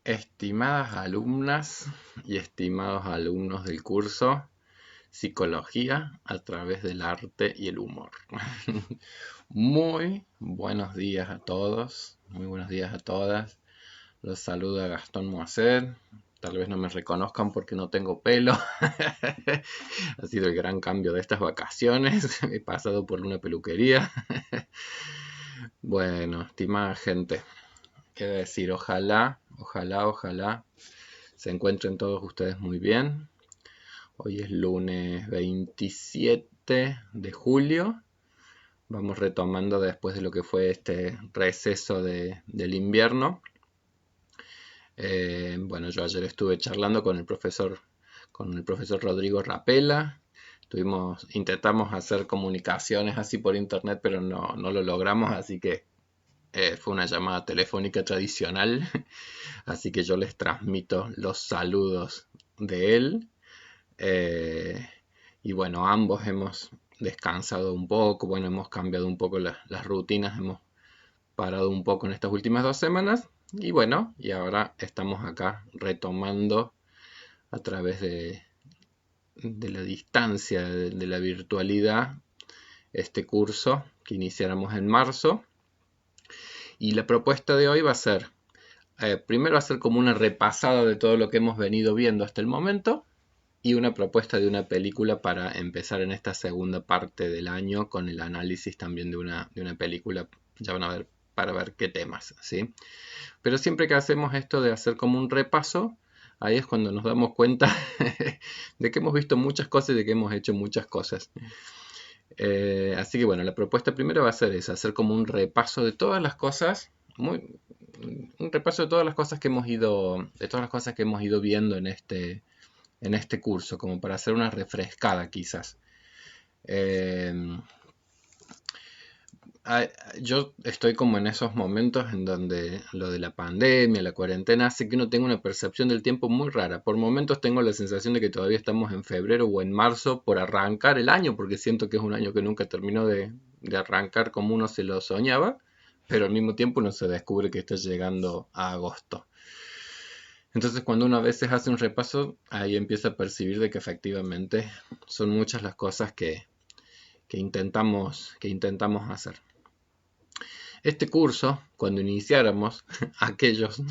Estimadas alumnas y estimados alumnos del curso Psicología a través del arte y el humor. Muy buenos días a todos, muy buenos días a todas. Los saluda Gastón Moacer. Tal vez no me reconozcan porque no tengo pelo. Ha sido el gran cambio de estas vacaciones. He pasado por una peluquería. Bueno, estimada gente, qué decir, ojalá se encuentren todos ustedes muy bien. Hoy es lunes 27 de julio. Vamos retomando después de lo que fue este receso del invierno. Bueno, yo ayer estuve charlando con el profesor Rodrigo Rapela. Intentamos hacer comunicaciones así por internet, pero no lo logramos, así que fue una llamada telefónica tradicional. Así que yo les transmito los saludos de él. Y bueno, ambos hemos descansado un poco, bueno, hemos cambiado un poco las rutinas, hemos parado un poco en estas últimas 2 semanas. Y bueno, y ahora estamos acá retomando a través de la distancia, de la virtualidad, este curso que iniciáramos en marzo. Y la propuesta de hoy va a ser, primero va a ser como una repasada de todo lo que hemos venido viendo hasta el momento y una propuesta de una película para empezar en esta segunda parte del año con el análisis también de una película, ya van a ver, para ver qué temas, ¿sí? Pero siempre que hacemos esto de hacer como un repaso, ahí es cuando nos damos cuenta de que hemos visto muchas cosas y de que hemos hecho muchas cosas. Así que bueno, la propuesta primero va a ser esa, hacer como un repaso de todas las cosas, un repaso de todas las cosas que hemos ido viendo en este curso, como para hacer una refrescada quizás. Yo estoy como en esos momentos en donde lo de la pandemia, la cuarentena, hace que uno tenga una percepción del tiempo muy rara. Por momentos tengo la sensación de que todavía estamos en febrero o en marzo por arrancar el año, porque siento que es un año que nunca terminó de arrancar como uno se lo soñaba, pero al mismo tiempo uno se descubre que está llegando a agosto. Entonces cuando uno a veces hace un repaso, ahí empieza a percibir de que efectivamente son muchas las cosas que intentamos hacer. Este curso, cuando iniciáramos aquellas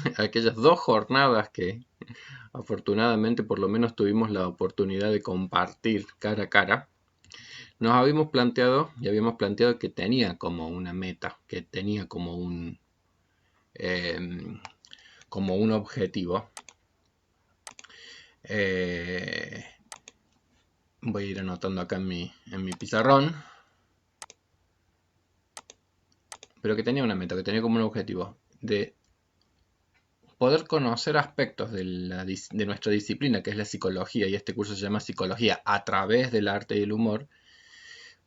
2 jornadas que afortunadamente por lo menos tuvimos la oportunidad de compartir cara a cara, nos habíamos planteado que tenía como una meta, que tenía como un objetivo. Voy a ir anotando acá en mi pizarrón. Pero que tenía una meta, que tenía como un objetivo de poder conocer aspectos de nuestra disciplina, que es la psicología, y este curso se llama Psicología a través del arte y el humor.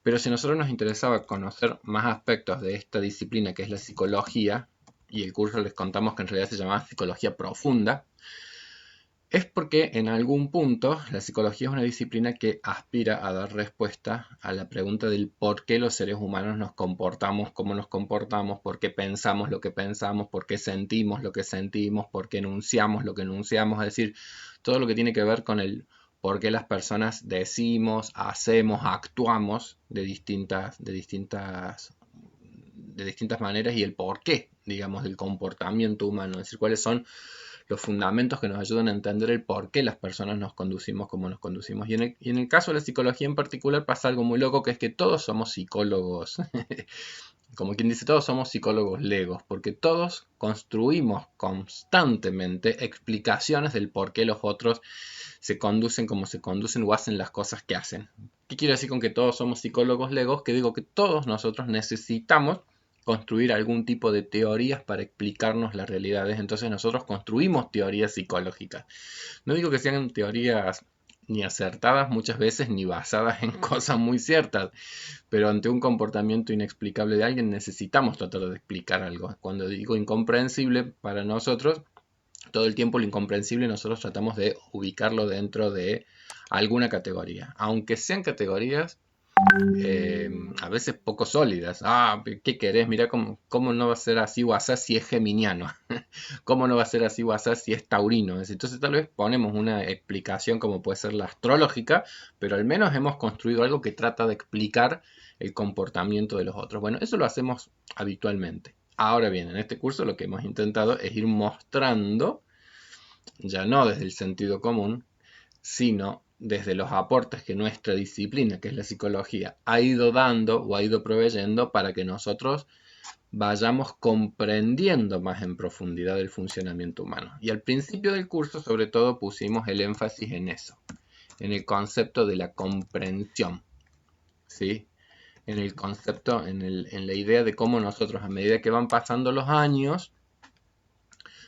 Pero si a nosotros nos interesaba conocer más aspectos de esta disciplina, que es la psicología, y el curso les contamos que en realidad se llamaba Psicología Profunda, es porque en algún punto la psicología es una disciplina que aspira a dar respuesta a la pregunta del por qué los seres humanos nos comportamos como nos comportamos, por qué pensamos lo que pensamos, por qué sentimos lo que sentimos, por qué enunciamos lo que enunciamos, es decir, todo lo que tiene que ver con el por qué las personas decimos, hacemos, actuamos de distintas maneras y el por qué, digamos, del comportamiento humano, es decir, cuáles son los fundamentos que nos ayudan a entender el por qué las personas nos conducimos como nos conducimos. Y en el caso de la psicología en particular pasa algo muy loco, que es que todos somos psicólogos. Como quien dice, todos somos psicólogos legos, porque todos construimos constantemente explicaciones del por qué los otros se conducen como se conducen o hacen las cosas que hacen. ¿Qué quiero decir con que todos somos psicólogos legos? Que digo que todos nosotros necesitamos construir algún tipo de teorías para explicarnos las realidades. Entonces nosotros construimos teorías psicológicas. No digo que sean teorías ni acertadas muchas veces ni basadas en cosas muy ciertas, pero ante un comportamiento inexplicable de alguien necesitamos tratar de explicar algo. Cuando digo incomprensible para nosotros, todo el tiempo lo incomprensible nosotros tratamos de ubicarlo dentro de alguna categoría, aunque sean categorías a veces poco sólidas. Ah, ¿qué querés? Mira cómo no va a ser así WhatsApp si es geminiano. ¿Cómo no va a ser así WhatsApp si es taurino? Entonces tal vez ponemos una explicación como puede ser la astrológica, pero al menos hemos construido algo que trata de explicar el comportamiento de los otros. Bueno, eso lo hacemos habitualmente. Ahora bien, en este curso lo que hemos intentado es ir mostrando, ya no desde el sentido común, sino desde los aportes que nuestra disciplina, que es la psicología, ha ido dando o ha ido proveyendo para que nosotros vayamos comprendiendo más en profundidad el funcionamiento humano. Y al principio del curso, sobre todo, pusimos el énfasis en eso, en el concepto de la comprensión, ¿sí? En el concepto, en la idea de cómo nosotros, a medida que van pasando los años,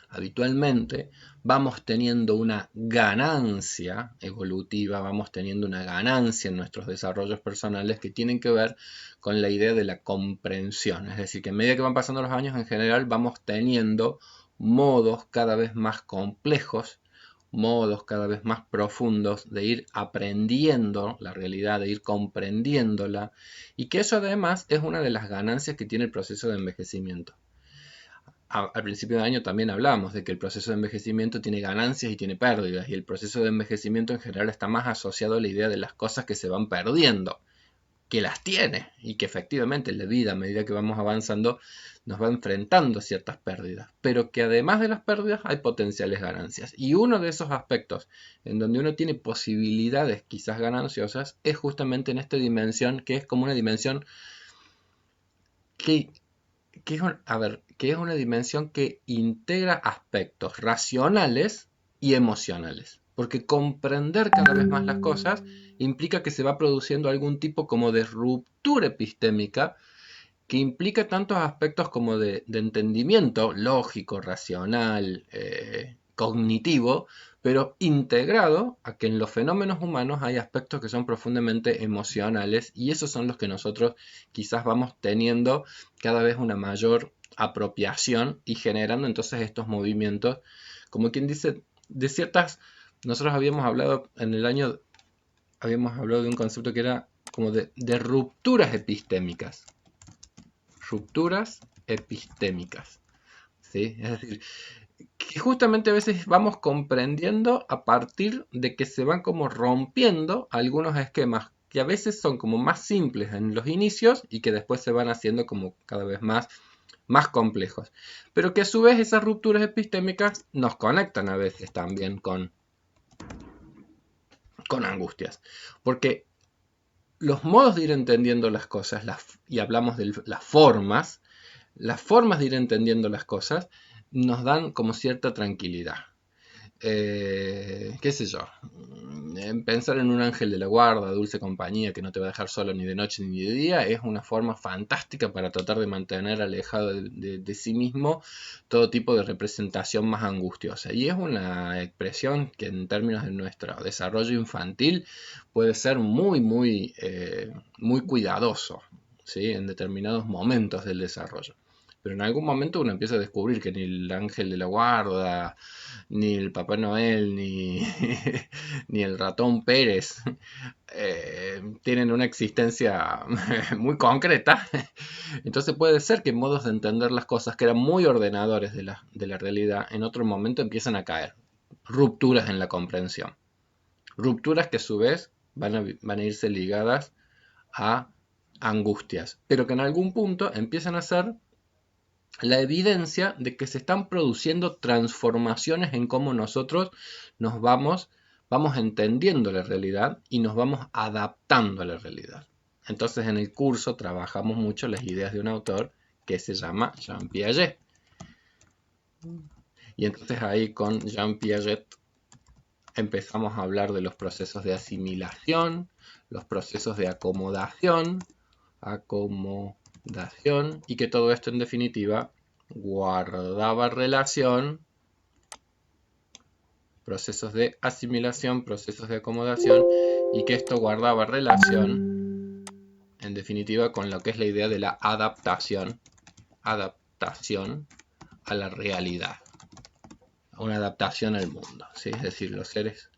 habitualmente vamos teniendo una ganancia evolutiva, vamos teniendo una ganancia en nuestros desarrollos personales que tienen que ver con la idea de la comprensión. Es decir, que a medida que van pasando los años, en general vamos teniendo modos cada vez más complejos, modos cada vez más profundos de ir aprendiendo la realidad, de ir comprendiéndola, y que eso además es una de las ganancias que tiene el proceso de envejecimiento. Al principio de año también hablamos de que el proceso de envejecimiento tiene ganancias y tiene pérdidas, y el proceso de envejecimiento en general está más asociado a la idea de las cosas que se van perdiendo, que las tiene, y que efectivamente la vida, a medida que vamos avanzando, nos va enfrentando a ciertas pérdidas, pero que además de las pérdidas hay potenciales ganancias. Y uno de esos aspectos en donde uno tiene posibilidades quizás gananciosas es justamente en esta dimensión, que es como una dimensión que que es una dimensión que integra aspectos racionales y emocionales. Porque comprender cada vez más las cosas implica que se va produciendo algún tipo como de ruptura epistémica que implica tantos aspectos como de entendimiento lógico, racional, cognitivo, pero integrado a que en los fenómenos humanos hay aspectos que son profundamente emocionales, y esos son los que nosotros quizás vamos teniendo cada vez una mayor apropiación y generando entonces estos movimientos, como quien dice, de ciertas. Nosotros habíamos hablado en el año, habíamos hablado de un concepto que era como de rupturas epistémicas. Rupturas epistémicas, ¿sí? Es decir, que justamente a veces vamos comprendiendo a partir de que se van como rompiendo algunos esquemas que a veces son como más simples en los inicios y que después se van haciendo como cada vez más complejos. Pero que a su vez esas rupturas epistémicas nos conectan a veces también con angustias. Porque los modos de ir entendiendo las cosas, y hablamos de las formas de ir entendiendo las cosas nos dan como cierta tranquilidad. Qué sé yo, pensar en un ángel de la guarda, dulce compañía, que no te va a dejar solo ni de noche ni de día, es una forma fantástica para tratar de mantener alejado de sí mismo todo tipo de representación más angustiosa. Y es una expresión que en términos de nuestro desarrollo infantil puede ser muy cuidadoso, ¿sí? En determinados momentos del desarrollo. Pero en algún momento uno empieza a descubrir que ni el ángel de la guarda, ni el Papá Noel, ni el ratón Pérez tienen una existencia muy concreta. Entonces puede ser que modos de entender las cosas que eran muy ordenadores de la realidad, en otro momento empiezan a caer. Rupturas en la comprensión. Rupturas que a su vez van a irse ligadas a angustias, pero que en algún punto empiezan a ser la evidencia de que se están produciendo transformaciones en cómo nosotros nos vamos entendiendo la realidad y nos vamos adaptando a la realidad. Entonces en el curso trabajamos mucho las ideas de un autor que se llama Jean Piaget. Y entonces ahí con Jean Piaget empezamos a hablar de los procesos de asimilación, los procesos de acomodación, y que todo esto en definitiva guardaba relación, procesos de asimilación, procesos de acomodación, y que esto guardaba relación en definitiva con lo que es la idea de la adaptación a la realidad, una adaptación al mundo, ¿sí? Es decir, los seres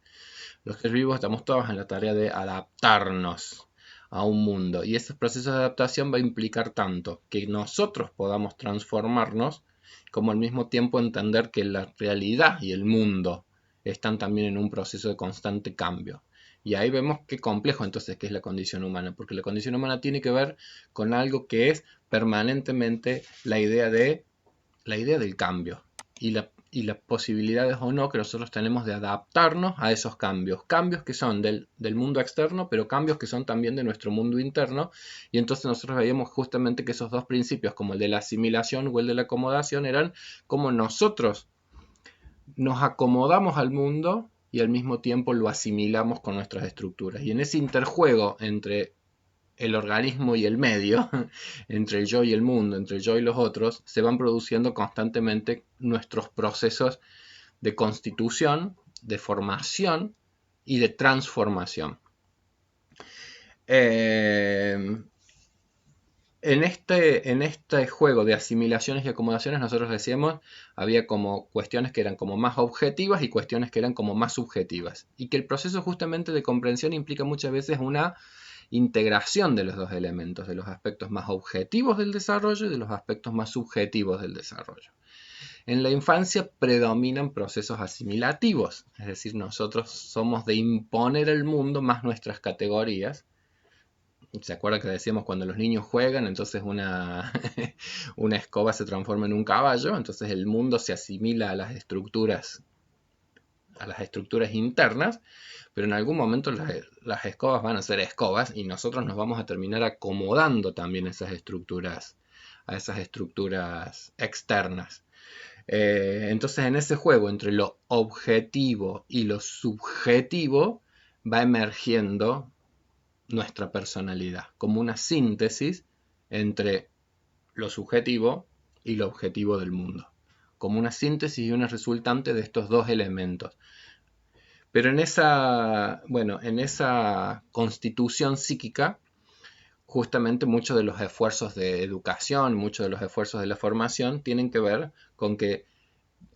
vivos estamos todos en la tarea de adaptarnos a un mundo. Y ese proceso de adaptación va a implicar tanto que nosotros podamos transformarnos, como al mismo tiempo entender que la realidad y el mundo están también en un proceso de constante cambio. Y ahí vemos qué complejo entonces que es la condición humana, porque la condición humana tiene que ver con algo que es permanentemente la idea del cambio y las posibilidades o no que nosotros tenemos de adaptarnos a esos cambios. Cambios que son del mundo externo, pero cambios que son también de nuestro mundo interno. Y entonces nosotros veíamos justamente que esos dos principios, como el de la asimilación o el de la acomodación, eran como nosotros nos acomodamos al mundo y al mismo tiempo lo asimilamos con nuestras estructuras. Y en ese interjuego entre el organismo y el medio, entre el yo y el mundo, entre el yo y los otros, se van produciendo constantemente nuestros procesos de constitución, de formación y de transformación. En este juego de asimilaciones y acomodaciones nosotros decíamos, había como cuestiones que eran como más objetivas y cuestiones que eran como más subjetivas. Y que el proceso justamente de comprensión implica muchas veces una integración de los dos elementos, de los aspectos más objetivos del desarrollo y de los aspectos más subjetivos del desarrollo. En la infancia predominan procesos asimilativos, es decir, nosotros somos de imponer al mundo más nuestras categorías. ¿Se acuerda que decíamos cuando los niños juegan, entonces una escoba se transforma en un caballo? Entonces el mundo se asimila a las estructuras internas, pero en algún momento las escobas van a ser escobas y nosotros nos vamos a terminar acomodando también a esas estructuras externas. Entonces en ese juego entre lo objetivo y lo subjetivo va emergiendo nuestra personalidad, como una síntesis entre lo subjetivo y lo objetivo del mundo, como una síntesis y una resultante de estos dos elementos. Pero en esa constitución psíquica, justamente muchos de los esfuerzos de educación, muchos de los esfuerzos de la formación tienen que ver con que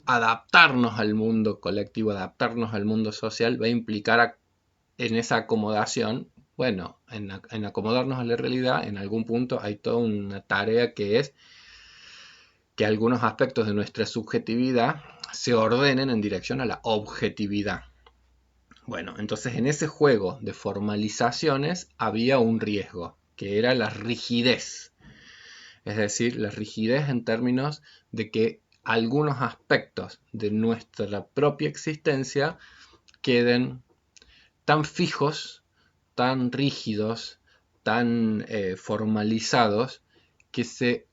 adaptarnos al mundo colectivo, adaptarnos al mundo social, va a implicar en esa acomodación, bueno, en acomodarnos a la realidad, en algún punto hay toda una tarea que es que algunos aspectos de nuestra subjetividad se ordenen en dirección a la objetividad. Bueno, entonces en ese juego de formalizaciones había un riesgo, que era la rigidez. Es decir, la rigidez en términos de que algunos aspectos de nuestra propia existencia queden tan fijos, tan rígidos, tan formalizados, que se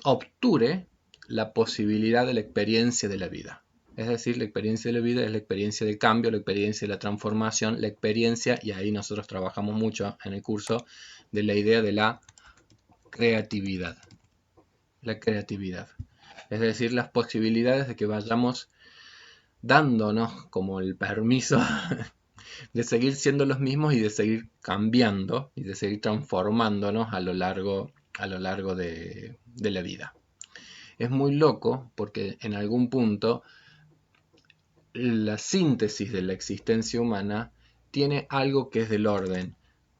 obture la posibilidad de la experiencia de la vida. Es decir, la experiencia de la vida es la experiencia del cambio, la experiencia de la transformación, la experiencia, y ahí nosotros trabajamos mucho en el curso, de la idea de la creatividad. La creatividad. Es decir, las posibilidades de que vayamos dándonos como el permiso de seguir siendo los mismos y de seguir cambiando y de seguir transformándonos a lo largo de la vida. Es muy loco porque en algún punto la síntesis de la existencia humana tiene algo que es del orden,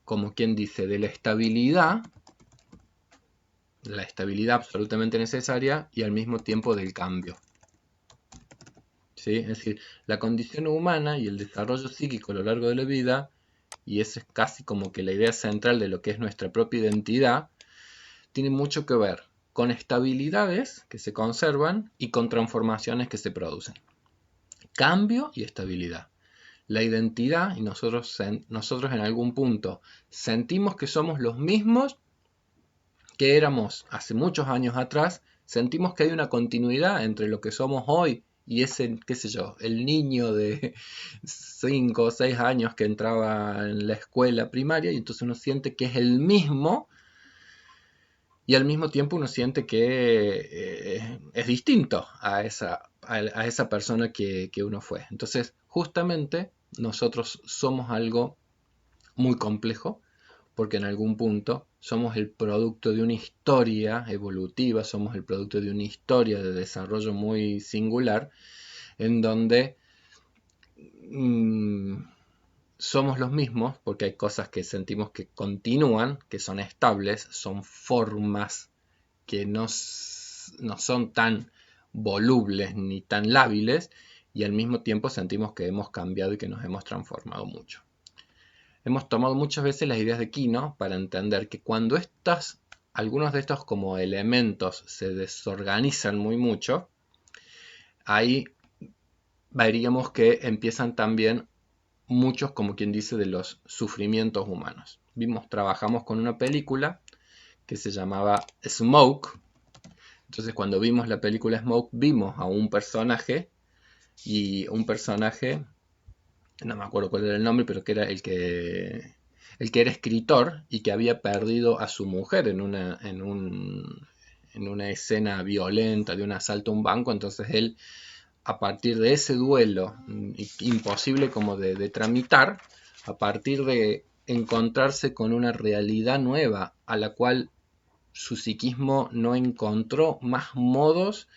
como quien dice, de la estabilidad absolutamente necesaria y al mismo tiempo del cambio. ¿Sí? Es decir, la condición humana y el desarrollo psíquico a lo largo de la vida, y eso es casi como que la idea central de lo que es nuestra propia identidad, tiene mucho que ver con estabilidades que se conservan y con transformaciones que se producen. Cambio y estabilidad. La identidad, y nosotros en algún punto sentimos que somos los mismos que éramos hace muchos años atrás, sentimos que hay una continuidad entre lo que somos hoy y ese, qué sé yo, el niño de 5 o 6 años que entraba en la escuela primaria, y entonces uno siente que es el mismo, y al mismo tiempo uno siente que es distinto a esa persona que uno fue. Entonces, justamente, nosotros somos algo muy complejo, porque en algún punto somos el producto de una historia evolutiva, somos el producto de una historia de desarrollo muy singular, en donde somos los mismos porque hay cosas que sentimos que continúan, que son estables, son formas que no son tan volubles ni tan lábiles, y al mismo tiempo sentimos que hemos cambiado y que nos hemos transformado mucho. Hemos tomado muchas veces las ideas de Kino para entender que cuando algunos de estos como elementos se desorganizan muy mucho, ahí veríamos que empiezan también muchos, como quien dice, de los sufrimientos humanos. Trabajamos con una película que se llamaba Smoke. Entonces cuando vimos la película Smoke, vimos a un personaje, no me acuerdo cuál era el nombre, pero que era el que era escritor y que había perdido a su mujer en una escena violenta de un asalto a un banco. Entonces él, a partir de ese duelo imposible como de tramitar, a partir de encontrarse con una realidad nueva a la cual su psiquismo no encontró más modos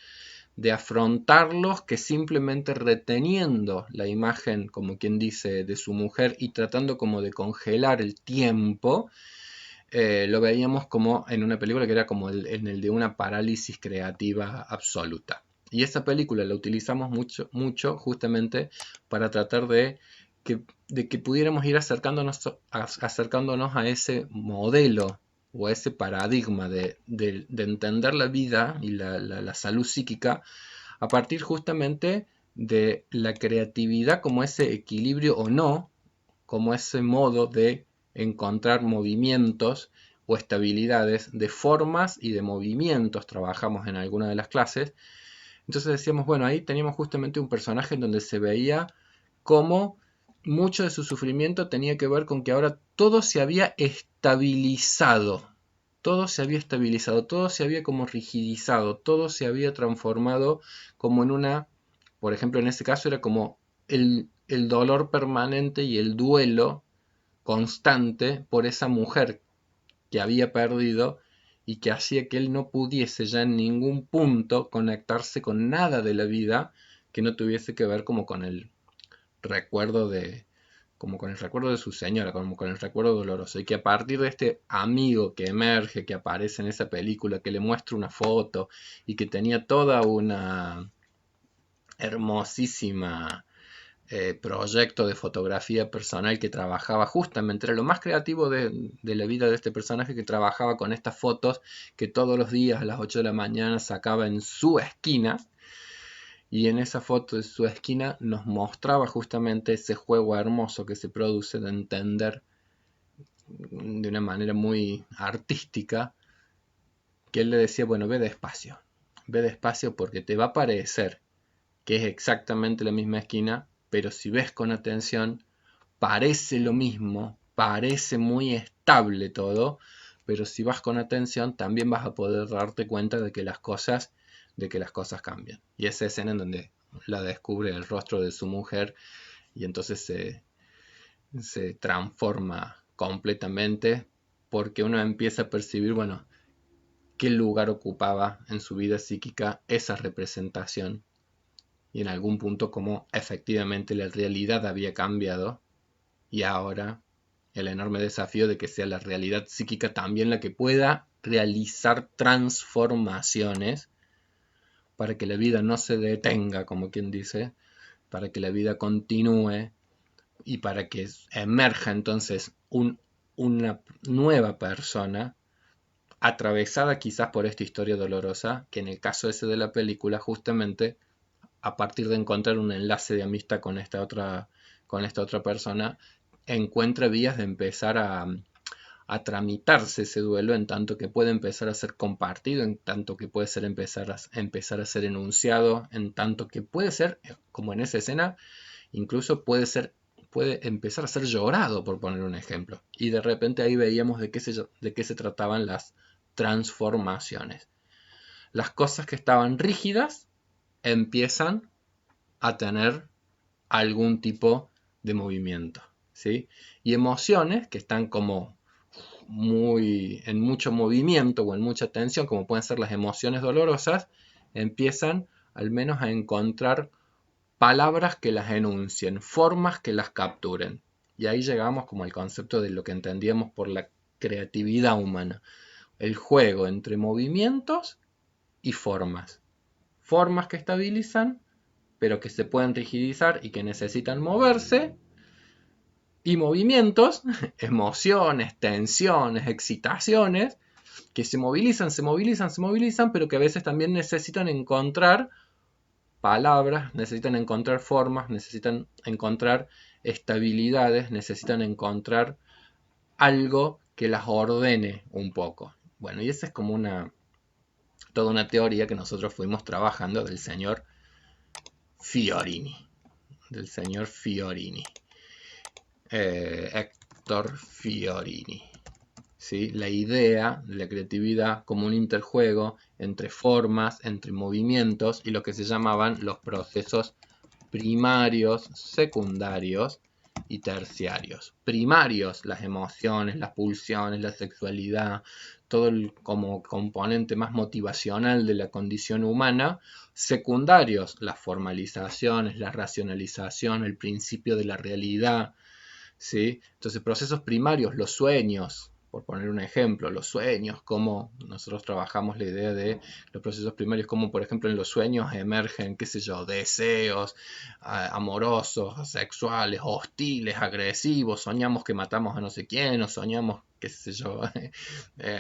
de afrontarlos que simplemente reteniendo la imagen, como quien dice, de su mujer y tratando como de congelar el tiempo. Lo veíamos como en una película que era como en el de una parálisis creativa absoluta. Y esa película la utilizamos mucho justamente para tratar de que pudiéramos ir acercándonos a ese modelo o a ese paradigma de entender la vida y la salud psíquica a partir justamente de la creatividad como ese equilibrio o no, como ese modo de encontrar movimientos o estabilidades de formas y de movimientos. Trabajamos en alguna de las clases. Entonces decíamos, bueno, ahí teníamos justamente un personaje en donde se veía cómo mucho de su sufrimiento tenía que ver con que ahora todo se había estabilizado. Todo se había estabilizado, todo se había como rigidizado, todo se había transformado como en una, por ejemplo, en ese caso era como el dolor permanente y el duelo constante por esa mujer que había perdido y que hacía que él no pudiese ya en ningún punto conectarse con nada de la vida que no tuviese que ver como con el recuerdo como con el recuerdo de su señora, como con el recuerdo doloroso, y que a partir de este amigo que emerge, que aparece en esa película, que le muestra una foto y que tenía toda una hermosísima proyecto de fotografía personal que trabajaba justamente, era lo más creativo de la vida de este personaje, que trabajaba con estas fotos que todos los días a las 8 de la mañana sacaba en su esquina, y en esa foto de su esquina nos mostraba justamente ese juego hermoso que se produce de entender de una manera muy artística, que él le decía, bueno, ve despacio porque te va a parecer que es exactamente la misma esquina, pero si ves con atención, parece lo mismo, parece muy estable todo, pero si vas con atención también vas a poder darte cuenta de que las cosas cambian. Y esa escena en donde la descubre el rostro de su mujer y entonces se transforma completamente porque uno empieza a percibir, bueno, qué lugar ocupaba en su vida psíquica esa representación y en algún punto como efectivamente la realidad había cambiado y ahora el enorme desafío de que sea la realidad psíquica también la que pueda realizar transformaciones para que la vida no se detenga, como quien dice, para que la vida continúe y para que emerja entonces una nueva persona atravesada quizás por esta historia dolorosa, que en el caso ese de la película justamente a partir de encontrar un enlace de amistad con esta otra persona, encuentra vías de empezar a tramitarse ese duelo en tanto que puede empezar a ser compartido, en tanto que puede ser empezar a ser enunciado, en tanto que puede ser, como en esa escena, incluso puede empezar a ser llorado, por poner un ejemplo. Y de repente ahí veíamos de qué se trataban las transformaciones. Las cosas que estaban rígidas empiezan a tener algún tipo de movimiento, ¿sí? Y emociones que están como en mucho movimiento o en mucha tensión, como pueden ser las emociones dolorosas, empiezan al menos a encontrar palabras que las enuncien, formas que las capturen. Y ahí llegamos como al concepto de lo que entendíamos por la creatividad humana. El juego entre movimientos y formas. Formas que estabilizan, pero que se pueden rigidizar y que necesitan moverse. Y movimientos, emociones, tensiones, excitaciones, que se movilizan, se movilizan, se movilizan, pero que a veces también necesitan encontrar palabras, necesitan encontrar formas, necesitan encontrar estabilidades, necesitan encontrar algo que las ordene un poco. Bueno, y esa es como toda una teoría que nosotros fuimos trabajando del señor Fiorini. Del señor Fiorini. Héctor Fiorini. ¿Sí? La idea de la creatividad como un interjuego entre formas, entre movimientos y lo que se llamaban los procesos primarios, secundarios y terciarios. Primarios, las emociones, las pulsiones, la sexualidad, todo como componente más motivacional de la condición humana. Secundarios, las formalizaciones, la racionalización, el principio de la realidad. ¿Sí? Entonces, procesos primarios, los sueños, por poner un ejemplo, los sueños, como nosotros trabajamos la idea de los procesos primarios, como por ejemplo en los sueños emergen, qué sé yo, deseos amorosos, sexuales, hostiles, agresivos, soñamos que matamos a no sé quién, o soñamos, qué sé yo,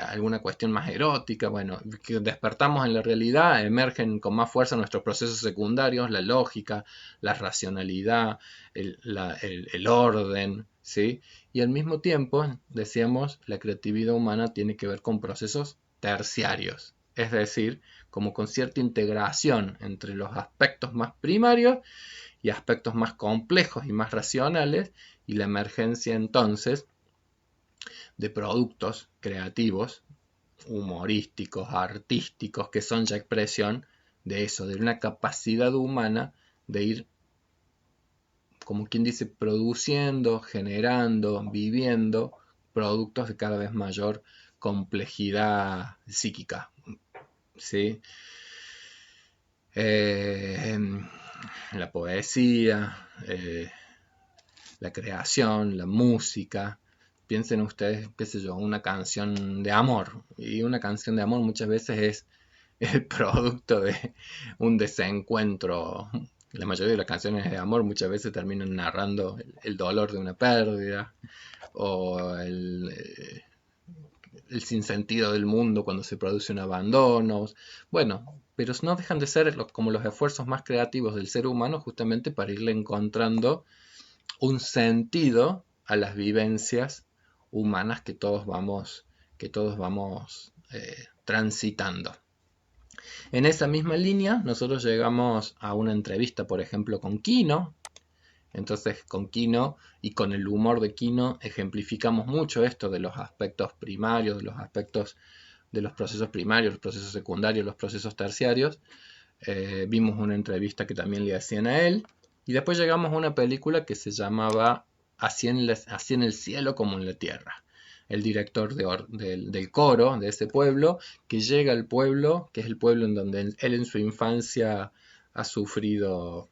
alguna cuestión más erótica, bueno, que despertamos en la realidad, emergen con más fuerza nuestros procesos secundarios, la lógica, la racionalidad, el orden, ¿sí? Y al mismo tiempo, decíamos, la creatividad humana tiene que ver con procesos terciarios, es decir, como con cierta integración entre los aspectos más primarios y aspectos más complejos y más racionales, y la emergencia entonces de productos creativos, humorísticos, artísticos, que son ya expresión de eso, de una capacidad humana de ir, como quien dice, produciendo, generando, viviendo productos de cada vez mayor complejidad psíquica, ¿sí? La poesía, la creación, la música. Piensen ustedes, qué sé yo, una canción de amor. Y una canción de amor muchas veces es el producto de un desencuentro. La mayoría de las canciones de amor muchas veces terminan narrando el dolor de una pérdida o el sinsentido del mundo cuando se produce un abandono. Bueno, pero no dejan de ser como los esfuerzos más creativos del ser humano justamente para irle encontrando un sentido a las vivencias humanas que todos vamos transitando. En esa misma línea, nosotros llegamos a una entrevista, por ejemplo, con Quino. Entonces, con Quino y con el humor de Quino ejemplificamos mucho esto de los aspectos primarios, de los aspectos de los procesos primarios, los procesos secundarios, los procesos terciarios. Vimos una entrevista que también le hacían a él. Y después llegamos a una película que se llamaba Así en el cielo como en la tierra. El director del coro de ese pueblo, que llega al pueblo, que es el pueblo en donde él en su infancia ha sufrido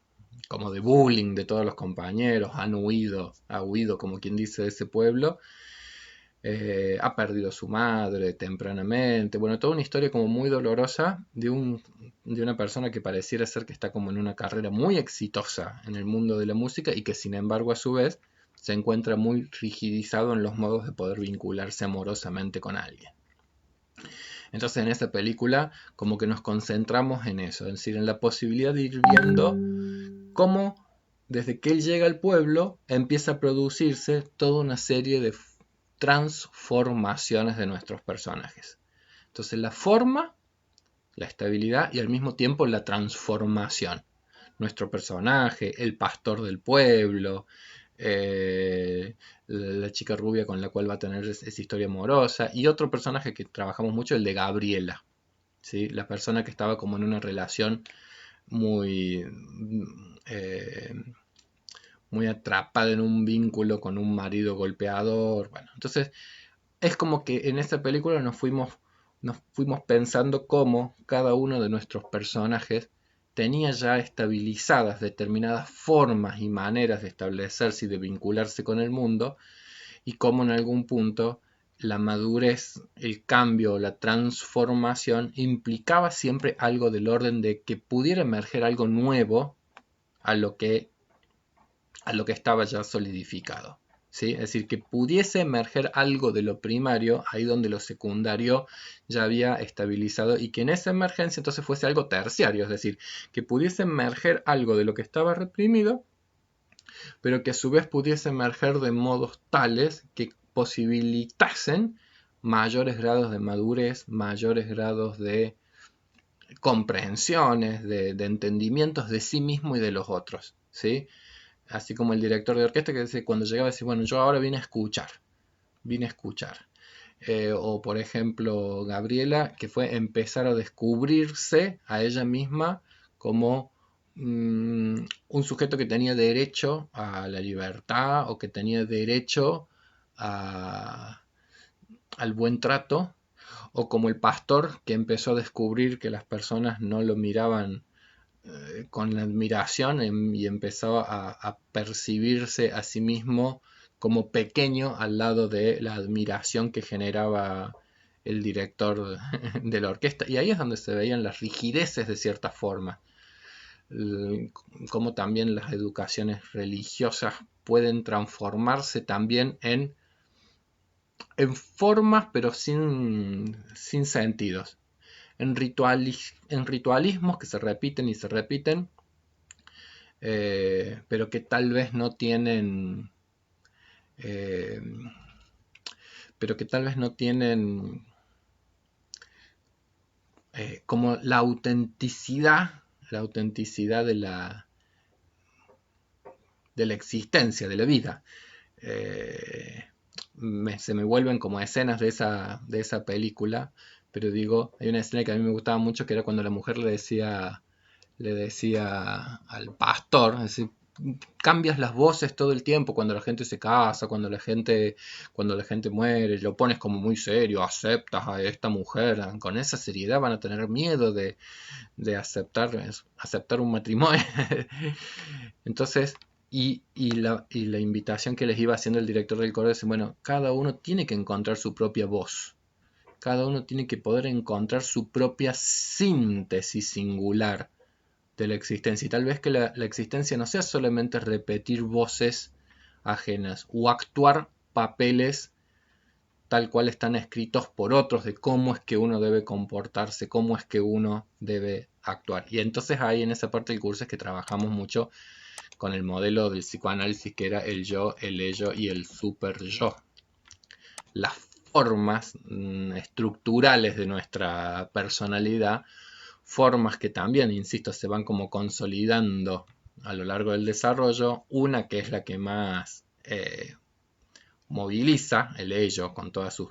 como de bullying de todos los compañeros, ha huido como quien dice de ese pueblo, ha perdido a su madre tempranamente, bueno, toda una historia como muy dolorosa de una persona que pareciera ser que está como en una carrera muy exitosa en el mundo de la música y que sin embargo a su vez se encuentra muy rigidizado en los modos de poder vincularse amorosamente con alguien. Entonces en esta película como que nos concentramos en eso, es decir, en la posibilidad de ir viendo cómo desde que él llega al pueblo empieza a producirse toda una serie de transformaciones de nuestros personajes. Entonces la forma, la estabilidad y al mismo tiempo la transformación. Nuestro personaje, el pastor del pueblo, la chica rubia con la cual va a tener esa historia amorosa y otro personaje que trabajamos mucho, el de Gabriela, ¿sí? La persona que estaba como en una relación muy muy atrapada en un vínculo con un marido golpeador. Bueno, entonces es como que en esta película nos fuimos pensando cómo cada uno de nuestros personajes tenía ya estabilizadas determinadas formas y maneras de establecerse y de vincularse con el mundo, y cómo en algún punto la madurez, el cambio, la transformación implicaba siempre algo del orden de que pudiera emerger algo nuevo a lo que estaba ya solidificado. ¿Sí? Es decir, que pudiese emerger algo de lo primario, ahí donde lo secundario ya había estabilizado, y que en esa emergencia entonces fuese algo terciario, es decir, que pudiese emerger algo de lo que estaba reprimido, pero que a su vez pudiese emerger de modos tales que posibilitasen mayores grados de madurez, mayores grados de comprensiones, de entendimientos de sí mismo y de los otros, ¿sí? Así como el director de orquesta que dice, cuando llegaba decía, bueno, yo ahora vine a escuchar, vine a escuchar. O por ejemplo Gabriela, que fue empezar a descubrirse a ella misma como un sujeto que tenía derecho a la libertad o que tenía derecho a, al buen trato, o como el pastor que empezó a descubrir que las personas no lo miraban con la admiración y empezó a percibirse a sí mismo como pequeño al lado de la admiración que generaba el director de la orquesta. Y ahí es donde se veían las rigideces de cierta forma, como también las educaciones religiosas pueden transformarse también en formas pero sin sentidos, en ritualismos que se repiten y se repiten, pero que tal vez no tienen, eh, pero que tal vez no tienen como la autenticidad de la existencia, de la vida. Se me vuelven como escenas de esa película, pero digo, hay una escena que a mí me gustaba mucho, que era cuando la mujer le decía al pastor, es decir, cambias las voces todo el tiempo cuando la gente se casa, cuando la gente muere, lo pones como muy serio, aceptas a esta mujer, con esa seriedad van a tener miedo de aceptar un matrimonio. Entonces, y la invitación que les iba haciendo el director del coro es, bueno, cada uno tiene que encontrar su propia voz, cada uno tiene que poder encontrar su propia síntesis singular de la existencia. Y tal vez que la existencia no sea solamente repetir voces ajenas o actuar papeles tal cual están escritos por otros de cómo es que uno debe comportarse, cómo es que uno debe actuar. Y entonces ahí en esa parte del curso es que trabajamos mucho con el modelo del psicoanálisis, que era el yo, el ello y el super yo. Las formas estructurales de nuestra personalidad, formas que también, insisto, se van como consolidando a lo largo del desarrollo. Una que es la que más moviliza, el ello, con todos sus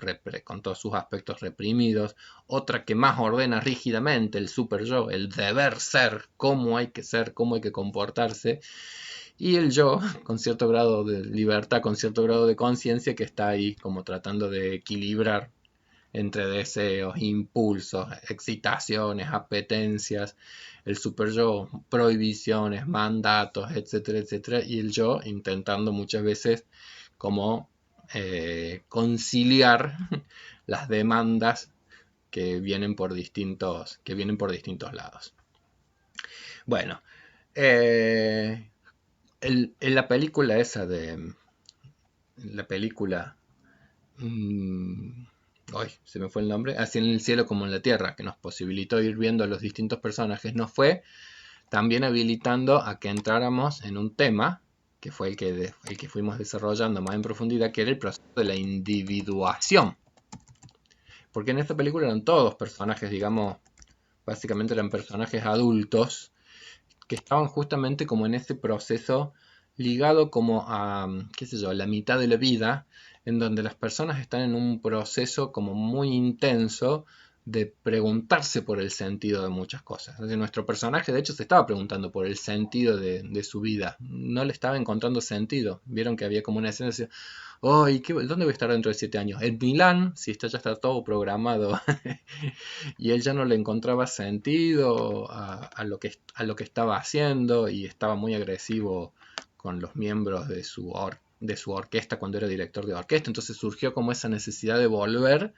aspectos reprimidos. Otra que más ordena rígidamente, el super yo, el deber ser, cómo hay que comportarse. Y el yo, con cierto grado de libertad, con cierto grado de conciencia, que está ahí como tratando de equilibrar entre deseos, impulsos, excitaciones, apetencias, el super yo, prohibiciones, mandatos, etcétera, etcétera, y el yo intentando muchas veces como conciliar las demandas que vienen por distintos lados. Bueno, en la película esa de la película hoy se me fue el nombre, Así en el cielo como en la tierra, que nos posibilitó ir viendo a los distintos personajes, nos fue también habilitando a que entráramos en un tema que fue el que fuimos desarrollando más en profundidad, que era el proceso de la individuación. Porque en esta película eran todos personajes, digamos, básicamente eran personajes adultos que estaban justamente como en ese proceso ligado como a, qué sé yo, la mitad de la vida, en donde las personas están en un proceso como muy intenso de preguntarse por el sentido de muchas cosas. Entonces, nuestro personaje, de hecho, se estaba preguntando por el sentido de su vida. No le estaba encontrando sentido. Vieron que había como una escena de decir, Oh, ¿dónde voy a estar dentro de 7 años? En Milán, si ya está todo programado. Y él ya no le encontraba sentido a lo que estaba haciendo y estaba muy agresivo con los miembros de su orquesta cuando era director de orquesta. Entonces surgió como esa necesidad de volver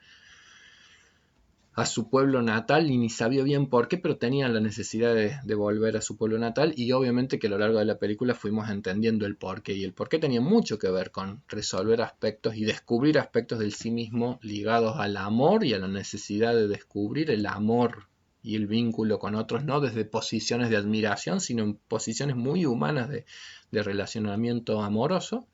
a su pueblo natal y ni sabía bien por qué, pero tenía la necesidad de volver a su pueblo natal y obviamente que a lo largo de la película fuimos entendiendo el porqué y el porqué tenía mucho que ver con resolver aspectos y descubrir aspectos del sí mismo ligados al amor y a la necesidad de descubrir el amor y el vínculo con otros, no desde posiciones de admiración, sino en posiciones muy humanas de relacionamiento amoroso.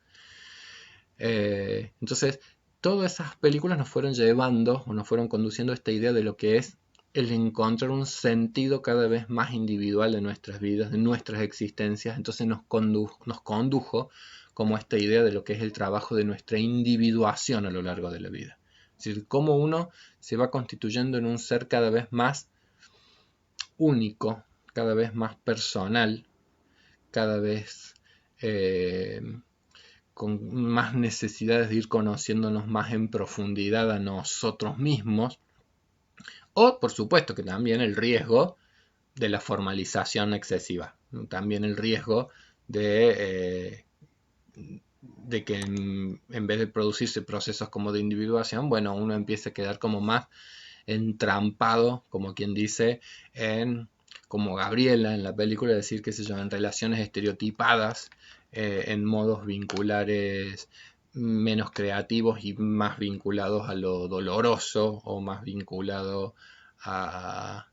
Entonces, todas esas películas nos fueron llevando o nos fueron conduciendo a esta idea de lo que es el encontrar un sentido cada vez más individual de nuestras vidas, de nuestras existencias. Entonces nos condujo como esta idea de lo que es el trabajo de nuestra individuación a lo largo de la vida. Es decir, cómo uno se va constituyendo en un ser cada vez más único, cada vez más personal, cada vez eh, con más necesidades de ir conociéndonos más en profundidad a nosotros mismos, o por supuesto que también el riesgo de la formalización excesiva, también el riesgo de que en vez de producirse procesos como de individuación, bueno, uno empiece a quedar como más entrampado, como quien dice, como Gabriela en la película, decir, qué sé yo, en relaciones estereotipadas, en modos vinculares menos creativos y más vinculados a lo doloroso o más vinculados a,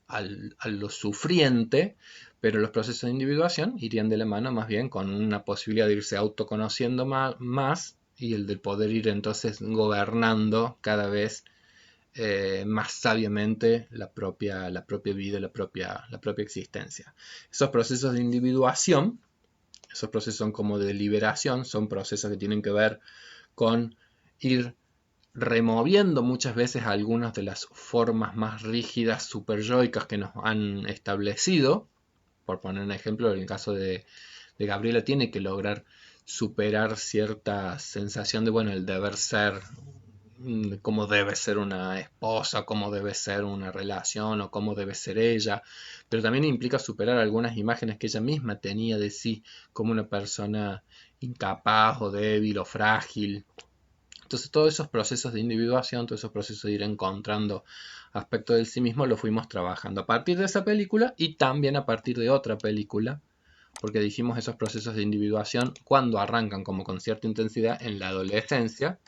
a lo sufriente, pero los procesos de individuación irían de la mano más bien con una posibilidad de irse autoconociendo más y el de poder ir entonces gobernando cada vez más sabiamente la propia vida, la propia existencia. Esos procesos de individuación, esos procesos son como de liberación, son procesos que tienen que ver con ir removiendo muchas veces algunas de las formas más rígidas, superyoicas que nos han establecido. Por poner un ejemplo, en el caso de Gabriela tiene que lograr superar cierta sensación de, bueno, el deber ser, cómo debe ser una esposa, cómo debe ser una relación o cómo debe ser ella, pero también implica superar algunas imágenes que ella misma tenía de sí como una persona incapaz o débil o frágil. Entonces todos esos procesos de individuación, todos esos procesos de ir encontrando aspectos de sí mismo, lo fuimos trabajando a partir de esa película y también a partir de otra película, porque dijimos esos procesos de individuación cuando arrancan como con cierta intensidad en la adolescencia,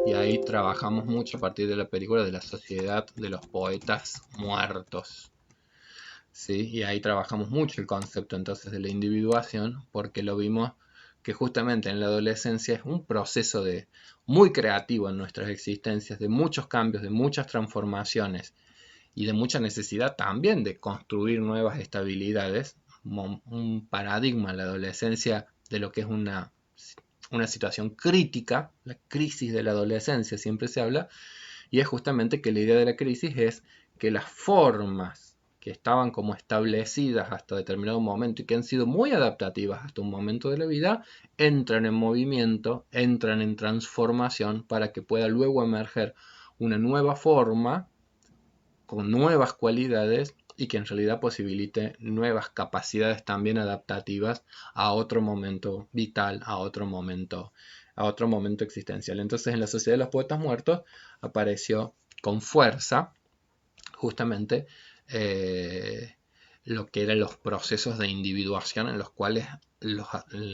y ahí trabajamos mucho a partir de la película de la Sociedad de los Poetas Muertos. ¿Sí? Y ahí trabajamos mucho el concepto entonces de la individuación, porque lo vimos que justamente en la adolescencia es un proceso muy creativo en nuestras existencias, de muchos cambios, de muchas transformaciones y de mucha necesidad también de construir nuevas estabilidades, un paradigma en la adolescencia de lo que es una situación crítica, la crisis de la adolescencia siempre se habla, y es justamente que la idea de la crisis es que las formas que estaban como establecidas hasta determinado momento y que han sido muy adaptativas hasta un momento de la vida, entran en movimiento, entran en transformación para que pueda luego emerger una nueva forma con nuevas cualidades y que en realidad posibilite nuevas capacidades también adaptativas a otro momento vital, a otro momento existencial. Entonces en la Sociedad de los Poetas Muertos apareció con fuerza justamente lo que eran los procesos de individuación en los cuales en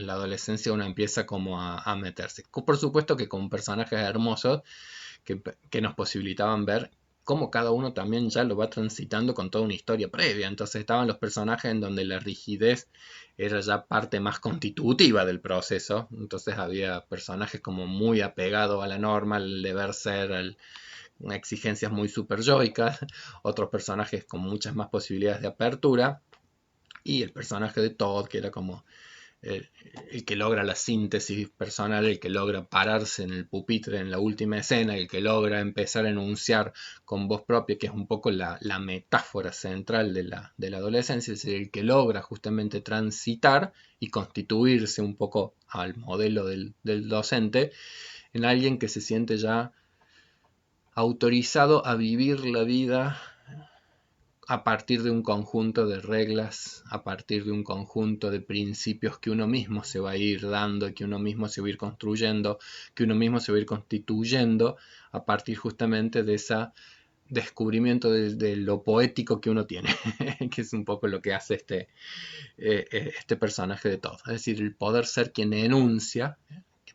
la adolescencia uno empieza como a meterse. Por supuesto que con personajes hermosos que nos posibilitaban ver cómo cada uno también ya lo va transitando con toda una historia previa. Entonces estaban los personajes en donde la rigidez era ya parte más constitutiva del proceso. Entonces había personajes como muy apegados a la norma, al deber ser, exigencias muy superyoicas, otros personajes con muchas más posibilidades de apertura, y el personaje de Todd, que era como el, el que logra la síntesis personal, el que logra pararse en el pupitre en la última escena, el que logra empezar a enunciar con voz propia, que es un poco la metáfora central de la adolescencia, es decir, el que logra justamente transitar y constituirse un poco al modelo del docente, en alguien que se siente ya autorizado a vivir la vida a partir de un conjunto de reglas, a partir de un conjunto de principios que uno mismo se va a ir dando, que uno mismo se va a ir construyendo, que uno mismo se va a ir constituyendo a partir justamente de ese descubrimiento de lo poético que uno tiene, que es un poco lo que hace este personaje de todo. Es decir, el poder ser quien enuncia,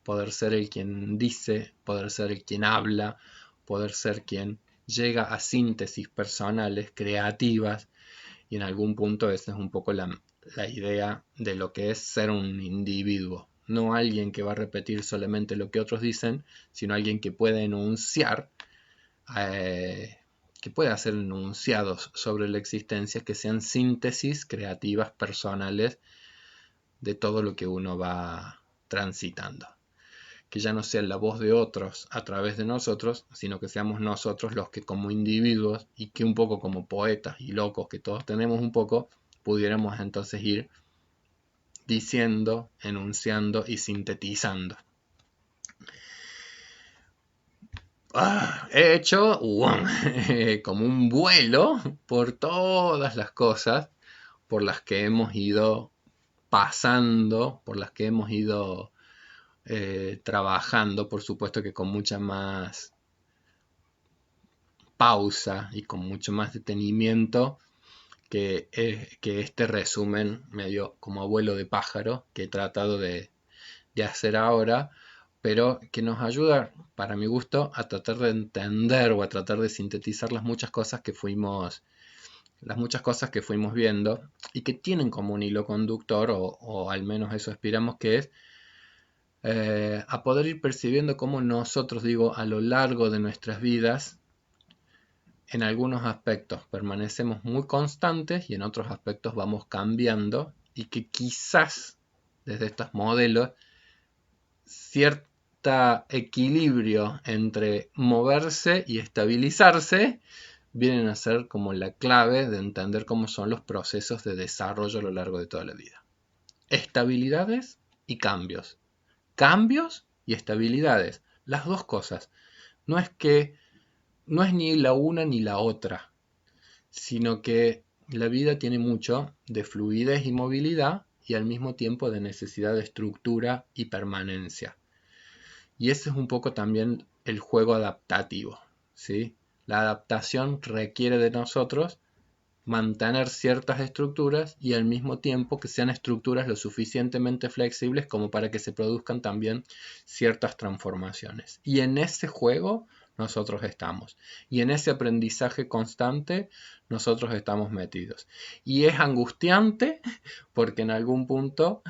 poder ser el quien dice, poder ser el quien habla, poder ser quien llega a síntesis personales, creativas, y en algún punto esa es un poco la idea de lo que es ser un individuo. No alguien que va a repetir solamente lo que otros dicen, sino alguien que puede enunciar, que puede hacer enunciados sobre la existencia que sean síntesis creativas personales de todo lo que uno va transitando. Que ya no sea la voz de otros a través de nosotros, sino que seamos nosotros los que como individuos y que un poco como poetas y locos que todos tenemos un poco, pudiéramos entonces ir diciendo, enunciando y sintetizando. He hecho como un vuelo por todas las cosas por las que hemos ido pasando, por las que hemos ido trabajando, por supuesto que con mucha más pausa y con mucho más detenimiento que este resumen medio como abuelo de pájaro que he tratado de hacer ahora, pero que nos ayuda, para mi gusto, a tratar de entender o a tratar de sintetizar las muchas cosas que fuimos viendo y que tienen como un hilo conductor, o al menos eso aspiramos que es, a poder ir percibiendo cómo nosotros, digo, a lo largo de nuestras vidas, en algunos aspectos permanecemos muy constantes y en otros aspectos vamos cambiando y que quizás desde estos modelos cierto equilibrio entre moverse y estabilizarse vienen a ser como la clave de entender cómo son los procesos de desarrollo a lo largo de toda la vida. Estabilidades y cambios. Cambios y estabilidades. Las dos cosas. No es ni la una ni la otra, sino que la vida tiene mucho de fluidez y movilidad y al mismo tiempo de necesidad de estructura y permanencia. Y ese es un poco también el juego adaptativo, ¿sí? La adaptación requiere de nosotros mantener ciertas estructuras y al mismo tiempo que sean estructuras lo suficientemente flexibles como para que se produzcan también ciertas transformaciones. Y en ese juego nosotros estamos. Y en ese aprendizaje constante nosotros estamos metidos. Y es angustiante porque en algún punto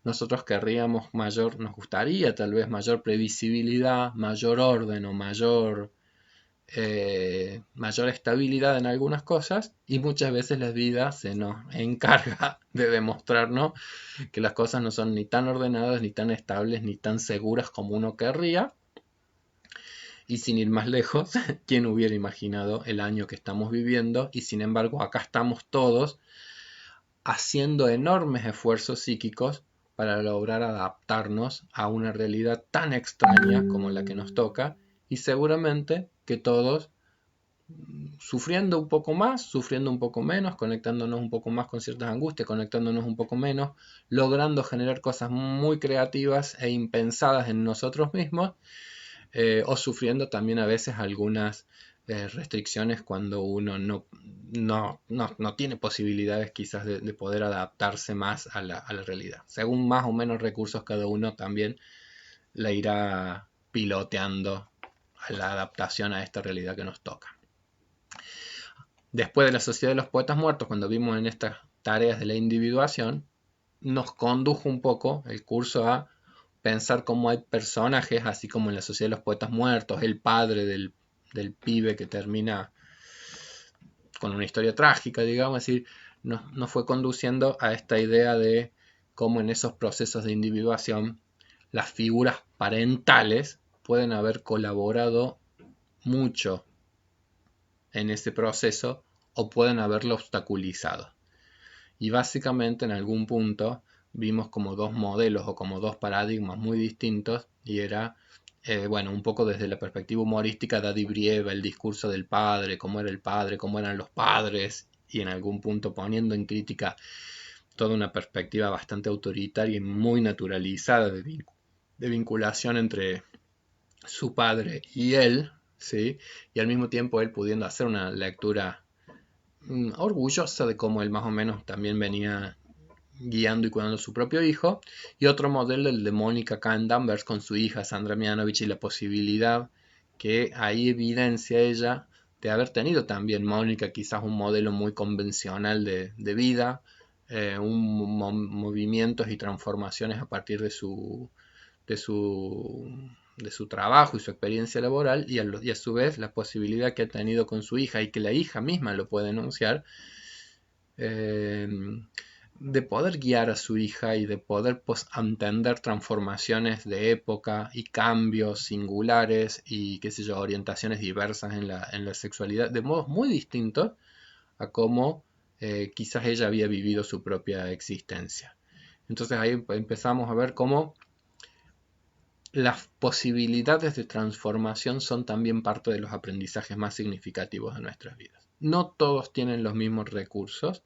nosotros querríamos nos gustaría tal vez mayor previsibilidad, mayor orden o mayor estabilidad en algunas cosas y muchas veces la vida se nos encarga de demostrarnos que las cosas no son ni tan ordenadas, ni tan estables, ni tan seguras como uno querría. Y sin ir más lejos, ¿quién hubiera imaginado el año que estamos viviendo? Y sin embargo, acá estamos todos haciendo enormes esfuerzos psíquicos para lograr adaptarnos a una realidad tan extraña como la que nos toca y seguramente que todos sufriendo un poco más, sufriendo un poco menos, conectándonos un poco más con ciertas angustias, conectándonos un poco menos, logrando generar cosas muy creativas e impensadas en nosotros mismos, o sufriendo también a veces algunas restricciones cuando uno no tiene posibilidades quizás de poder adaptarse más a la realidad. Según más o menos recursos cada uno también la irá piloteando a la adaptación a esta realidad que nos toca. Después de la Sociedad de los Poetas Muertos, cuando vimos en estas tareas de la individuación, nos condujo un poco el curso a pensar cómo hay personajes, así como en la Sociedad de los Poetas Muertos, el padre del pibe que termina con una historia trágica, digamos, es decir, nos fue conduciendo a esta idea de cómo en esos procesos de individuación las figuras parentales pueden haber colaborado mucho en ese proceso o pueden haberlo obstaculizado. Y básicamente en algún punto vimos como dos modelos o como dos paradigmas muy distintos, y era, bueno, un poco desde la perspectiva humorística, Daddy Brieva, el discurso del padre, cómo era el padre, cómo eran los padres, y en algún punto poniendo en crítica toda una perspectiva bastante autoritaria y muy naturalizada de vinculación entre su padre y él, ¿sí? Y al mismo tiempo él pudiendo hacer una lectura orgullosa de cómo él más o menos también venía guiando y cuidando a su propio hijo, y otro modelo, el de Mónica Candanvers con su hija Sandra Mianovich, y la posibilidad que ahí evidencia ella de haber tenido también Mónica quizás un modelo muy convencional de vida, movimientos y transformaciones a partir de de su trabajo y su experiencia laboral, y a su vez la posibilidad que ha tenido con su hija y que la hija misma lo puede enunciar, de poder guiar a su hija y de poder entender transformaciones de época y cambios singulares y qué sé yo, orientaciones diversas en la sexualidad de modos muy distintos a cómo quizás ella había vivido su propia existencia. Entonces ahí empezamos a ver cómo las posibilidades de transformación son también parte de los aprendizajes más significativos de nuestras vidas. No todos tienen los mismos recursos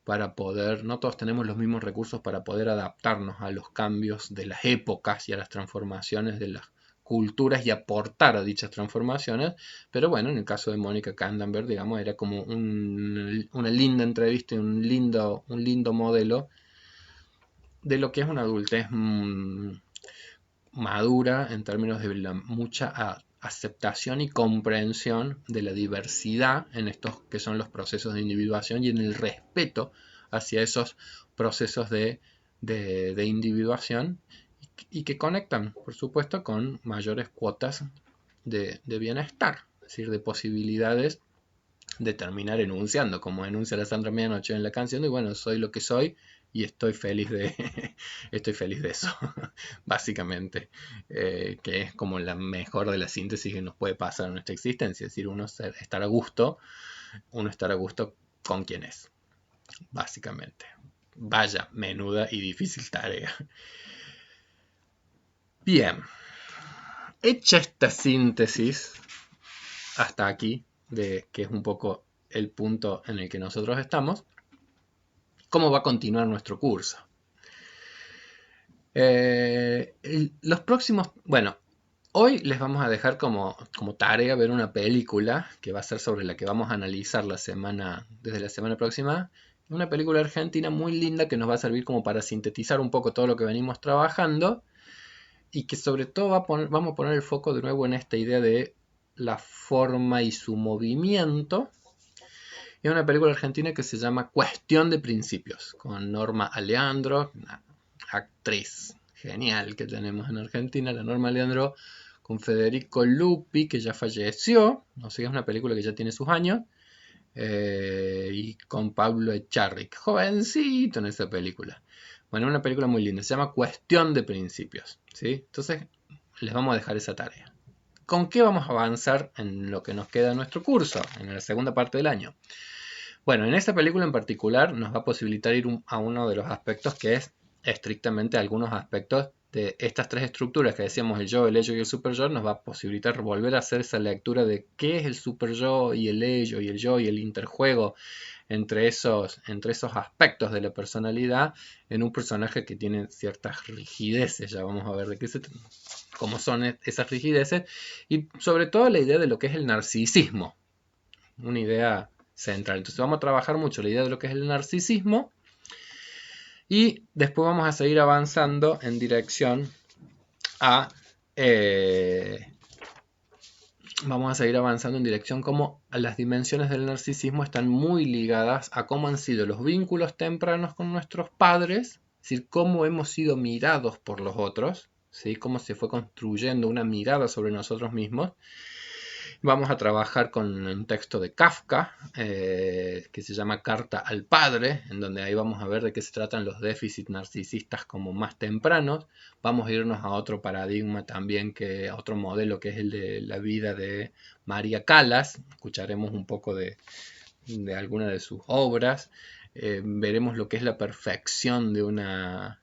no todos tenemos los mismos recursos para poder adaptarnos a los cambios de las épocas y a las transformaciones de las culturas y aportar a dichas transformaciones, pero bueno, en el caso de Mónica Candanberg, digamos, era como una linda entrevista y un lindo modelo de lo que es una adultez madura en términos de la mucha aceptación y comprensión de la diversidad en estos que son los procesos de individuación y en el respeto hacia esos procesos de individuación y que conectan, por supuesto, con mayores cuotas de bienestar, es decir, de posibilidades de terminar enunciando, como enuncia la Sandra Medianoche en la canción, y bueno, soy lo que soy y estoy feliz de, estoy feliz de eso, básicamente, que es como la mejor de la síntesis que nos puede pasar en nuestra existencia, es decir, uno estar a gusto con quien es, básicamente. Vaya, menuda y difícil tarea. Bien, hecha esta síntesis hasta aquí, de que es un poco el punto en el que nosotros estamos, ¿cómo va a continuar nuestro curso? Los próximos, bueno, hoy les vamos a dejar como tarea ver una película que va a ser sobre la que vamos a analizar desde la semana próxima. Una película argentina muy linda que nos va a servir como para sintetizar un poco todo lo que venimos trabajando y que sobre todo vamos a poner el foco de nuevo en esta idea de la forma y su movimiento. Es una película argentina que se llama Cuestión de Principios, con Norma Aleandro, una actriz genial que tenemos en Argentina, la Norma Aleandro, con Federico Lupi, que ya falleció, no sé, es una película que ya tiene sus años, y con Pablo Echarric, jovencito en esa película. Bueno, una película muy linda, se llama Cuestión de Principios, ¿sí? Entonces, les vamos a dejar esa tarea. ¿Con qué vamos a avanzar en lo que nos queda de nuestro curso, en la segunda parte del año? Bueno, en esta película en particular nos va a posibilitar ir a uno de los aspectos que es estrictamente algunos aspectos de estas tres estructuras que decíamos, el yo, el ello y el superyo, nos va a posibilitar volver a hacer esa lectura de qué es el superyo y el ello y el yo y el interjuego entre esos aspectos de la personalidad en un personaje que tiene ciertas rigideces. Ya vamos a ver de cómo son esas rigideces y sobre todo la idea de lo que es el narcisismo, una idea central. Entonces vamos a trabajar mucho la idea de lo que es el narcisismo y después vamos a seguir avanzando en dirección a cómo las dimensiones del narcisismo están muy ligadas a cómo han sido los vínculos tempranos con nuestros padres, es decir, cómo hemos sido mirados por los otros, ¿sí? Cómo se fue construyendo una mirada sobre nosotros mismos, Vamos a trabajar con un texto de Kafka que se llama Carta al Padre, en donde ahí vamos a ver de qué se tratan los déficits narcisistas como más tempranos. Vamos a irnos a otro paradigma también, a otro modelo que es el de la vida de María Callas. Escucharemos un poco de alguna de sus obras. Veremos lo que es la perfección de una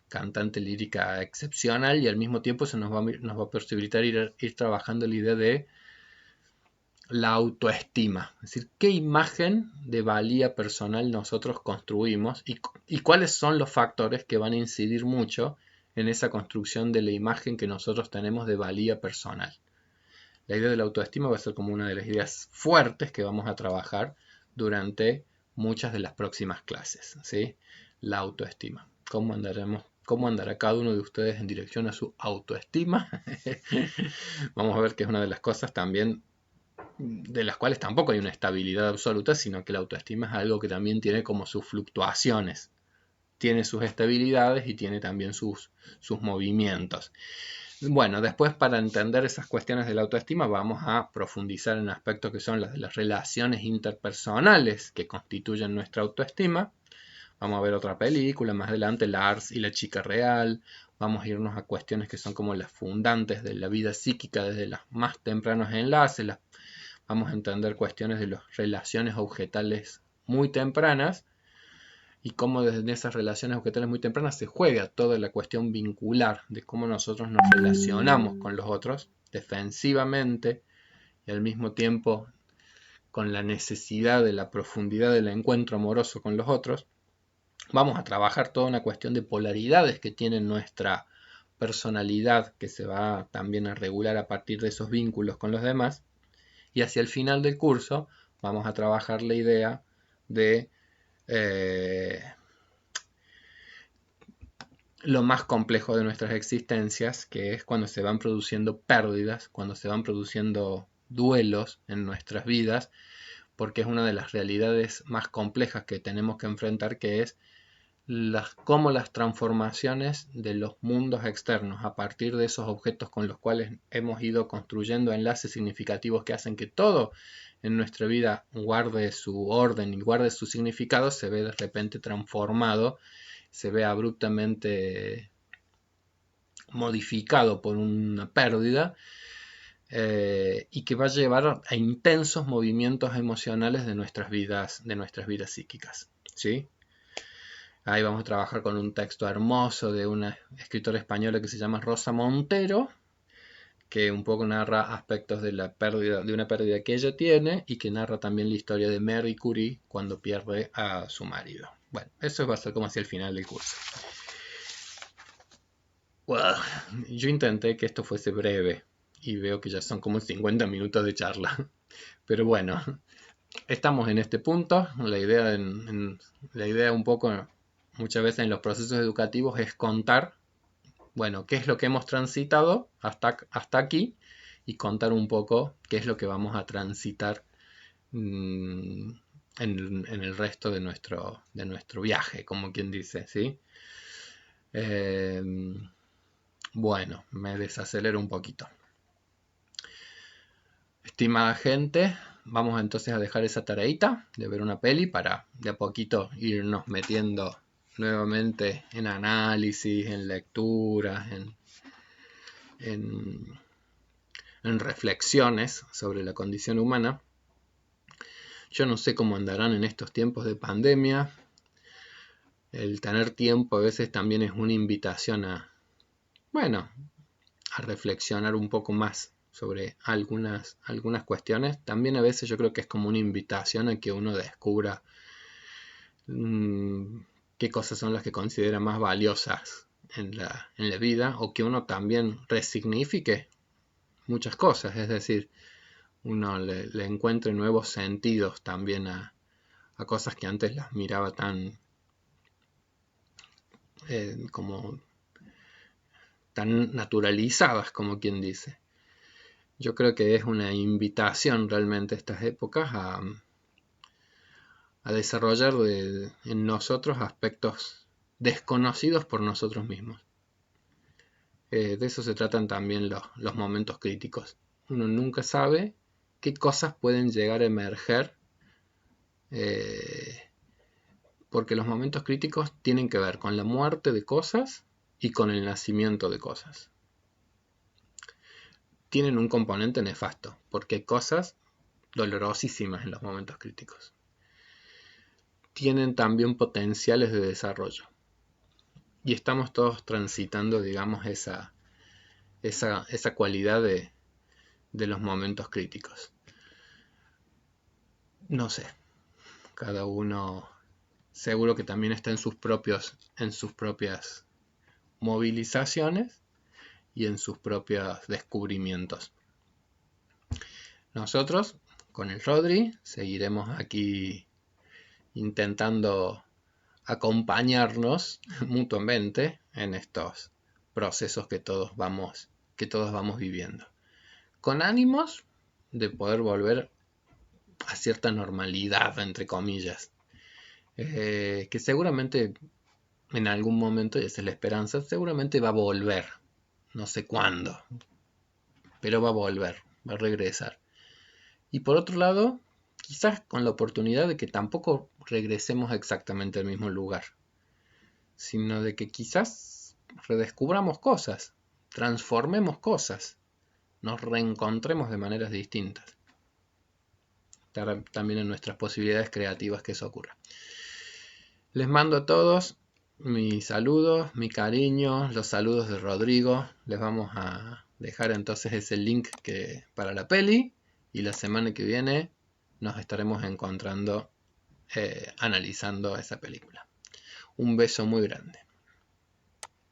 cantante lírica excepcional y al mismo tiempo se nos va a posibilitar ir trabajando la idea de la autoestima, es decir, qué imagen de valía personal nosotros construimos y cuáles son los factores que van a incidir mucho en esa construcción de la imagen que nosotros tenemos de valía personal. La idea de la autoestima va a ser como una de las ideas fuertes que vamos a trabajar durante muchas de las próximas clases, ¿sí? La autoestima. ¿Cómo andará cada uno de ustedes en dirección a su autoestima? Vamos a ver que es una de las cosas también de las cuales tampoco hay una estabilidad absoluta, sino que la autoestima es algo que también tiene como sus fluctuaciones. Tiene sus estabilidades y tiene también sus movimientos. Bueno, después para entender esas cuestiones de la autoestima vamos a profundizar en aspectos que son las de las relaciones interpersonales que constituyen nuestra autoestima. Vamos a ver otra película más adelante, Lars y la chica real. Vamos a irnos a cuestiones que son como las fundantes de la vida psíquica desde los más tempranos enlaces. Vamos a entender cuestiones de las relaciones objetales muy tempranas y cómo desde esas relaciones objetales muy tempranas se juega toda la cuestión vincular de cómo nosotros nos relacionamos con los otros defensivamente y al mismo tiempo con la necesidad de la profundidad del encuentro amoroso con los otros. Vamos a trabajar toda una cuestión de polaridades que tiene nuestra personalidad que se va también a regular a partir de esos vínculos con los demás. Y hacia el final del curso vamos a trabajar la idea de lo más complejo de nuestras existencias, que es cuando se van produciendo pérdidas, cuando se van produciendo duelos en nuestras vidas, porque es una de las realidades más complejas que tenemos que enfrentar, que es cómo las transformaciones de los mundos externos a partir de esos objetos con los cuales hemos ido construyendo enlaces significativos que hacen que todo en nuestra vida guarde su orden y guarde su significado, se ve de repente transformado, se ve abruptamente modificado por una pérdida y que va a llevar a intensos movimientos emocionales de nuestras vidas psíquicas, ¿sí? Ahí vamos a trabajar con un texto hermoso de una escritora española que se llama Rosa Montero, que un poco narra aspectos de una pérdida que ella tiene y que narra también la historia de Marie Curie cuando pierde a su marido. Bueno, eso va a ser como hacia el final del curso. Well, yo intenté que esto fuese breve y veo que ya son como 50 minutos de charla. Pero bueno, estamos en este punto. La idea un poco muchas veces en los procesos educativos es contar, bueno, qué es lo que hemos transitado hasta aquí y contar un poco qué es lo que vamos a transitar en el resto de nuestro viaje, como quien dice, ¿sí? Bueno, me desacelero un poquito. Estimada gente, vamos entonces a dejar esa tareita de ver una peli para de a poquito irnos metiendo nuevamente en análisis, en lecturas, en reflexiones sobre la condición humana. Yo no sé cómo andarán en estos tiempos de pandemia. El tener tiempo a veces también es una invitación a reflexionar un poco más sobre algunas cuestiones. También a veces yo creo que es como una invitación a que uno descubra qué cosas son las que considera más valiosas en la vida, o que uno también resignifique muchas cosas, es decir, uno le encuentre nuevos sentidos también a cosas que antes las miraba tan como tan naturalizadas, como quien dice. Yo creo que es una invitación realmente estas épocas a desarrollar en nosotros aspectos desconocidos por nosotros mismos. De eso se tratan también los momentos críticos, uno nunca sabe qué cosas pueden llegar a emerger, porque los momentos críticos tienen que ver con la muerte de cosas y con el nacimiento de cosas. Tienen un componente nefasto, porque hay cosas dolorosísimas en los momentos críticos. Tienen también potenciales de desarrollo. Y estamos todos transitando, digamos, esa cualidad de los momentos críticos. No sé, cada uno seguro que también está en sus propias movilizaciones y en sus propios descubrimientos. Nosotros, con el Rodri, seguiremos aquí intentando acompañarnos mutuamente en estos procesos que todos vamos viviendo, con ánimos de poder volver a cierta normalidad, entre comillas, que seguramente en algún momento, y esa es la esperanza, seguramente va a volver, no sé cuándo, pero va a volver, va a regresar. Y por otro lado, quizás con la oportunidad de que tampoco regresemos exactamente al mismo lugar, sino de que quizás redescubramos cosas, transformemos cosas, nos reencontremos de maneras distintas. También en nuestras posibilidades creativas que eso ocurra. Les mando a todos mis saludos, mi cariño, los saludos de Rodrigo. Les vamos a dejar entonces ese link para la peli, y la semana que viene nos estaremos encontrando analizando esa película. Un beso muy grande.